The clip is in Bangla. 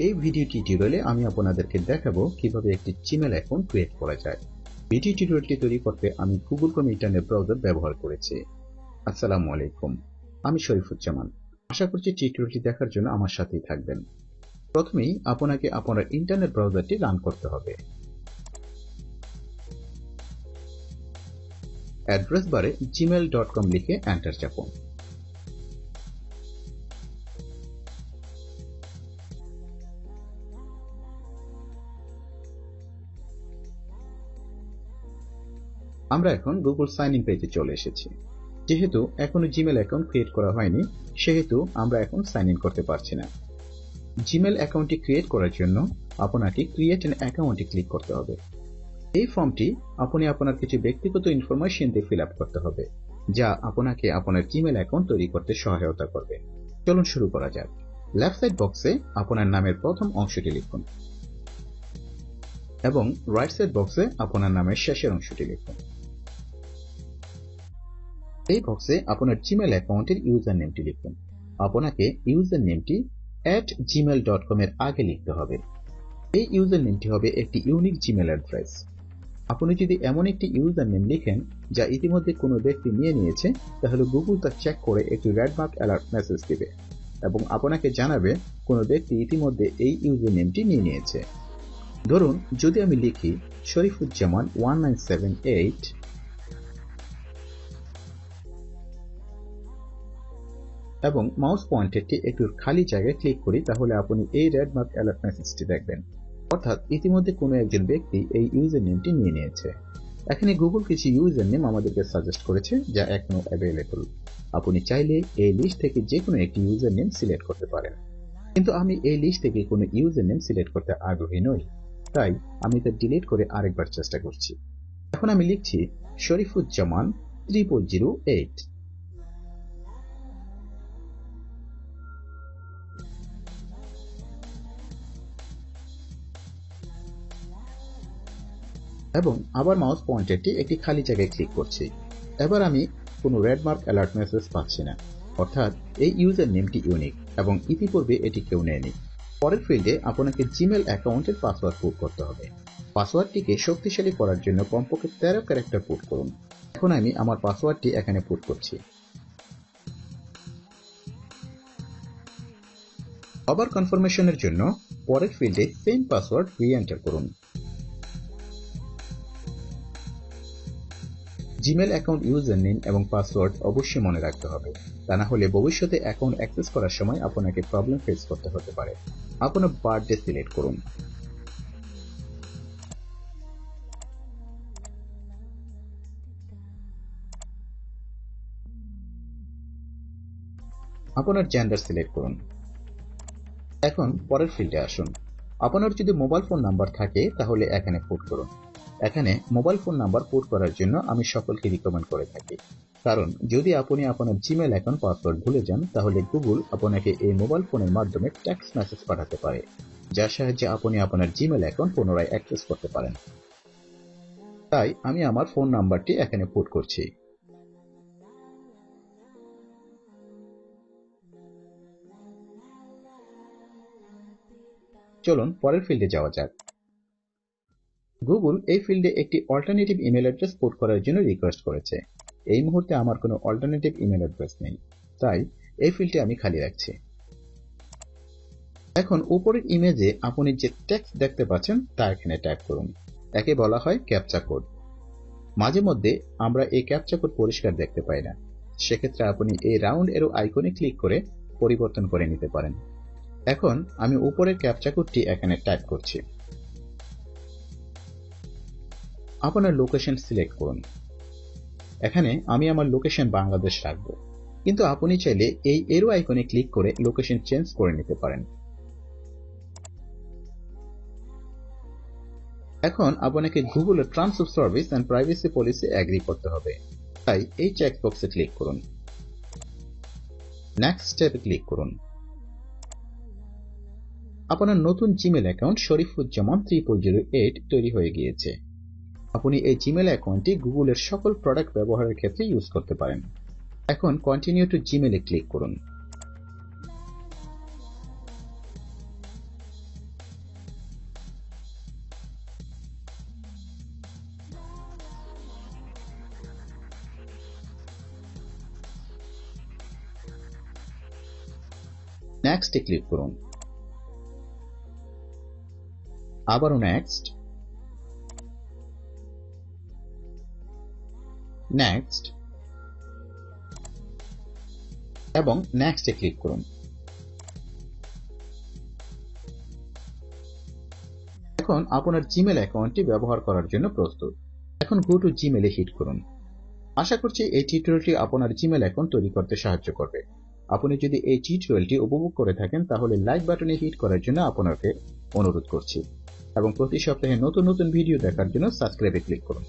এই ভিডিও টিউটোরিয়ালে আমি আপনাদেরকে দেখাবো কিভাবে একটি জিমেল অ্যাকাউন্ট ক্রিয়েট করা যায়। ভিডিও টিউটোরিয়ালটি তৈরি করতে আমি গুগল ক্রোম ইন্টারনেট ব্রাউজার ব্যবহার করেছি। আসসালামু আলাইকুম, আমি শরীফুজ্জামান। আশা করছি টিউটোরিয়ালটি দেখার জন্য আমার সাথেই থাকবেন। প্রথমেই আপনাকে আপনার ইন্টারনেট ব্রাউজারটি রান করতে হবে। অ্যাড্রেস বারে gmail.com লিখে এন্টার চাপুন। আমরা এখন গুগল সাইন ইন পেজে চলে এসেছি। যেহেতু এখনো জিমেল অ্যাকাউন্ট ক্রিয়েট করা হয়নি, সেহেতু আমরা এখন সাইন ইন করতে পারছি না। জিমেল অ্যাকাউন্টটি ক্রিয়েট করার জন্য আপনাকে ক্রিয়েট অ্যান অ্যাকাউন্টে ক্লিক করতে হবে। এই ফর্মটি আপনি আপনার কিছু ব্যক্তিগত ইনফরমেশন দিয়ে ফিল আপ করতে হবে, যা আপনাকে আপনার জিমেল অ্যাকাউন্ট তৈরি করতে সহায়তা করবে। চলুন শুরু করা যাক। লেফট সাইড বক্সে আপনার নামের প্রথম অংশটি লিখুন এবং রাইট সাইড বক্সে আপনার নামের শেষের অংশটি লিখুন। এই বক্সে আপনার জিমেল অ্যাকাউন্টের ইউজার নেমটি লিখুন। আপনাকে ইউজার নেমটি @gmail.com এর আগে লিখতে হবে। এই ইউজার নেমটি হবে একটি ইউনিক জিমেল অ্যাড্রেস। আপনি যদি এমন একটি ইউজার নেম লিখেন যা ইতিমধ্যে কোনো ব্যক্তি নিয়ে নিয়েছে, তাহলে গুগল তা চেক করে একটি রেড মার্ক অ্যালার্ট মেসেজ দিবে এবং আপনাকে জানাবে কোনো ব্যক্তি ইতিমধ্যে এই ইউজার নেমটি নিয়ে নিয়েছে। ধরুন, যদি আমি লিখি শরীফুজ্জামান 1978 এবং মাউস পয়েন্টারটি একটু খালি জায়গায় ক্লিক করি, তাহলে আপনি এই রেড মার্ক অ্যালার্ট মেসেজটি দেখবেন। অর্থাৎ ইতিমধ্যে কোনো একজন ব্যক্তি এই ইউজার নেমটি নিয়ে নিয়েছে। এখানে গুগল কিছু ইউজার নেম আমাদেরকে সাজেস্ট করেছে যা এখনো অ্যাভেলেবল। আপনি চাইলে এই লিস্ট থেকে যে কোনো একটি ইউজার নেম সিলেক্ট করতে পারেন, কিন্তু আমি এই লিস্ট থেকে কোনো ইউজার নেম সিলেক্ট করতে আগ্রহী নই, তাই আমি তা ডিলিট করে আরেকবার চেষ্টা করছি। এখন আমি লিখছি শরীফুজ্জামান 3008। এবং আবার মাউস পয়েন্টারটি একটি খালি জায়গায় ক্লিক করছি। এবার আমি কোনো রেড মার্ক অ্যালার্ট মেসেজ পাচ্ছি না, অর্থাৎ এই ইউজার নেমটি ইউনিক এবং ইতিপূর্বে এটি কেউ নেয়নি। পরের ফিল্ডে আপনাকে জিমেল অ্যাকাউন্টের পাসওয়ার্ড পুট করতে হবে। পাসওয়ার্ডটিকে শক্তিশালী করার জন্য কমপক্ষে 13 ক্যারেক্টার পুট করুন। এখন আমি আমার পাসওয়ার্ডটি এখানে পুট করছি। আবার কনফার্মেশনের জন্য পরের ফিল্ডে সেম পাসওয়ার্ড রি-এন্টার করুন। জিমেল অ্যাকাউন্ট ইউজার নেম এবং পাসওয়ার্ড অবশ্যই মনে রাখতে হবে, তা না হলে ভবিষ্যতে অ্যাকাউন্ট অ্যাক্সেস করার সময় আপনাকে প্রবলেম ফেস করতে হতে পারে। আপনার বার্থডে সিলেক্ট করুন। আপনার জেন্ডার সিলেক্ট করুন। এখন পরের ফিল্ডে আসুন। আপনার যদি মোবাইল ফোন নাম্বার থাকে তাহলে এখানে পুট করুন। এখানে মোবাইল ফোন নাম্বার পুট করার জন্য আমি সকলকে রিকমেন্ড করে থাকি, কারণ যদি আপনি আপনার জিমেল অ্যাকাউন্ট পাসওয়ার্ড ভুলে যান, তাহলে গুগল আপনাকে এই মোবাইল ফোনের মাধ্যমে টেক্সট মেসেজ পাঠাতে পারে, যার সাহায্যে আপনি আপনার জিমেল অ্যাকাউন্ট পুনরায় অ্যাক্সেস করতে পারেন। তাই আমি আমার ফোন নাম্বারটি এখানে পুট করছি। চলুন পরের ফিল্ডে যাওয়া যাক। গুগল এই ফিল্ডে একটি অল্টারনেটিভ ইমেল অ্যাড্রেস পুট করার জন্য রিকোয়েস্ট করেছে। এই মুহূর্তে আমার কোনো অল্টারনেটিভ ইমেল অ্যাড্রেস নেই, তাই এই ফিল্ডটি আমি খালি রাখছি। এখন উপরের ইমেজে আপনি যে টেক্সট দেখতে পাচ্ছেন তা এখানে টাইপ করুন। একে বলা হয় ক্যাপচা কোড। মাঝে মধ্যে আমরা এই ক্যাপচা কোড পরিষ্কার দেখতে পাই না, সেক্ষেত্রে আপনি এই রাউন্ড এরো আইকনে ক্লিক করে পরিবর্তন করে নিতে পারেন। এখন আমি উপরের ক্যাপচা কোডটি এখানে টাইপ করছি। আপনার লোকেশন সিলেক্ট করুন। এখানে আমি আমার লোকেশন বাংলাদেশ রাখব, কিন্তু আপনি চাইলে এই এরো আইকনে ক্লিক করে লোকেশন চেঞ্জ করে নিতে পারেন। এখন আপনাকে গুগলের terms of service and privacy policy agree করতে হবে, তাই এই চেক বক্সে ক্লিক করুন। নেক্সট স্টেপে ক্লিক করুন। আপনার নতুন জিমেল অ্যাকাউন্ট শরীফুজ্জামান 3008 তৈরি হয়ে গিয়েছে। আপনি এই জিমেল অ্যাকাউন্টটি গুগলের সকল প্রোডাক্ট ব্যবহারের ক্ষেত্রে ইউজ করতে পারেন। এখন কন্টিনিউ টু জিমেলে ক্লিক করুন। নেক্সটে ক্লিক করুন, আবারও নেক্সট, নেক্সট এবং নেক্সটে ক্লিক করুন। এখন আপনার জিমেল অ্যাকাউন্টটি ব্যবহার করার জন্য প্রস্তুত। এখন গো টু জিমেলে হিট করুন। আশা করছি এই টিউটোরিয়ালটি আপনার জিমেল অ্যাকাউন্ট তৈরি করতে সাহায্য করবে। আপনি যদি এই টিউটোরিয়ালটি উপভোগ করে থাকেন তাহলে লাইক বাটনে হিট করার জন্য আপনাকে অনুরোধ করছি এবং প্রতি সপ্তাহে নতুন নতুন ভিডিও দেখার জন্য সাবস্ক্রাইবে ক্লিক করুন।